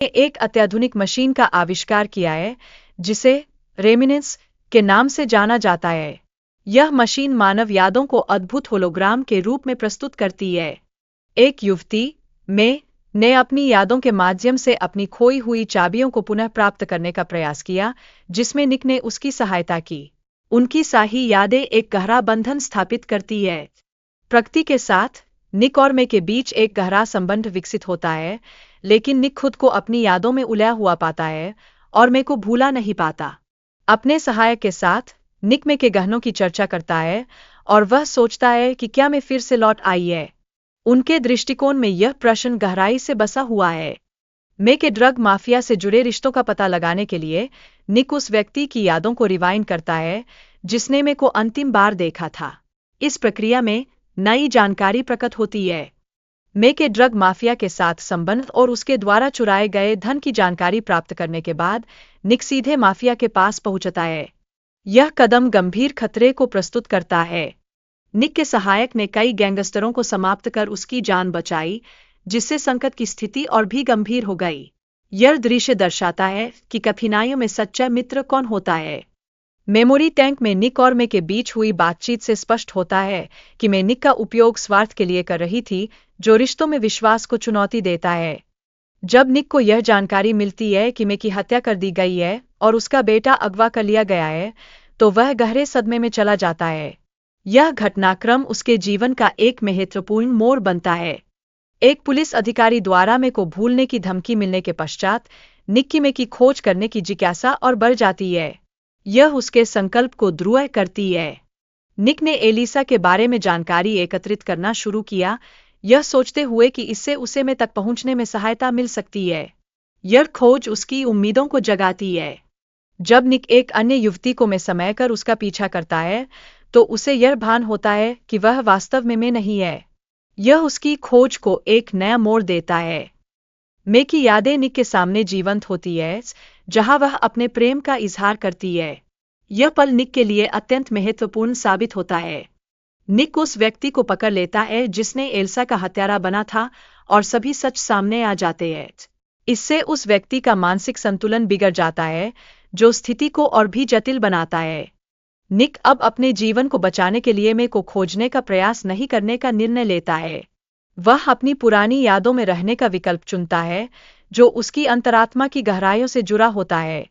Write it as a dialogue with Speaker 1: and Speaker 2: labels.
Speaker 1: एक अत्याधुनिक मशीन का आविष्कार किया है जिसे रेमिनेंस के नाम से जाना जाता है। यह मशीन मानव यादों को अद्भुत होलोग्राम के रूप में प्रस्तुत करती है। एक युवती में ने अपनी यादों के माध्यम से अपनी खोई हुई चाबियों को पुनः प्राप्त करने का प्रयास किया, जिसमें निक ने उसकी सहायता की। उनकी साही यादें एक गहरा बंधन स्थापित करती है। प्रकृति के साथ निक और मे के बीच एक गहरा संबंध विकसित होता है, लेकिन निक खुद को अपनी यादों में उलझा हुआ पाता है और मे को भूला नहीं पाता। अपने सहायक के साथ निक मे के गहनों की चर्चा करता है और वह सोचता है कि क्या मे फिर से लौट आई है। उनके दृष्टिकोण में यह प्रश्न गहराई से बसा हुआ है। मे के ड्रग माफिया से जुड़े रिश्तों का पता लगाने के लिए निक उस व्यक्ति की यादों को रिवाइंड करता है जिसने मे को अंतिम बार देखा था। इस प्रक्रिया में नई जानकारी प्रकट होती है। मे के ड्रग माफिया के साथ संबंध और उसके द्वारा चुराए गए धन की जानकारी प्राप्त करने के बाद निक सीधे माफिया के पास पहुंचता है। यह कदम गंभीर खतरे को प्रस्तुत करता है। निक के सहायक ने कई गैंगस्टरों को समाप्त कर उसकी जान बचाई, जिससे संकट की स्थिति और भी गंभीर हो गई। यह दृश्य दर्शाता है कि कठिनाइयों में सच्चा मित्र कौन होता है। मेमोरी टैंक में निक और मे के बीच हुई बातचीत से स्पष्ट होता है कि मे निक का उपयोग स्वार्थ के लिए कर रही थी, जो रिश्तों में विश्वास को चुनौती देता है। जब निक को यह जानकारी मिलती है कि मे की हत्या कर दी गई है और उसका बेटा अगवा कर लिया गया है, तो वह गहरे सदमे में चला जाता है। यह घटनाक्रम उसके जीवन का एक महत्वपूर्ण मोड़ बनता है। एक पुलिस अधिकारी द्वारा मे को भूलने की धमकी मिलने के पश्चात निक की मे की खोज करने की जिज्ञासा और बढ़ जाती है। यह उसके संकल्प को दृढ़ करती है। निक ने एलिसा के बारे में जानकारी एकत्रित करना शुरू किया, यह सोचते हुए कि इससे उसे मे तक पहुंचने में सहायता मिल सकती है। यह खोज उसकी उम्मीदों को जगाती है। जब निक एक अन्य युवती को मे समय कर उसका पीछा करता है, तो उसे यह भान होता है कि वह वास्तव में मे नहीं है। यह उसकी खोज को एक नया मोड़ देता है। मे की यादें निक के सामने जीवंत होती है, जहां वह अपने प्रेम का इजहार करती है। यह पल निक के लिए अत्यंत महत्वपूर्ण साबित होता है। निक उस व्यक्ति को पकड़ लेता है जिसने एल्सा का हत्यारा बना था और सभी सच सामने आ जाते हैं। इससे उस व्यक्ति का मानसिक संतुलन बिगड़ जाता है, जो स्थिति को और भी जटिल बनाता है। निक अब अपने जीवन को बचाने के लिए मे को खोजने का प्रयास नहीं करने का निर्णय लेता है। वह अपनी पुरानी यादों में रहने का विकल्प चुनता है, जो उसकी अंतरात्मा की गहराइयों से जुड़ा होता है।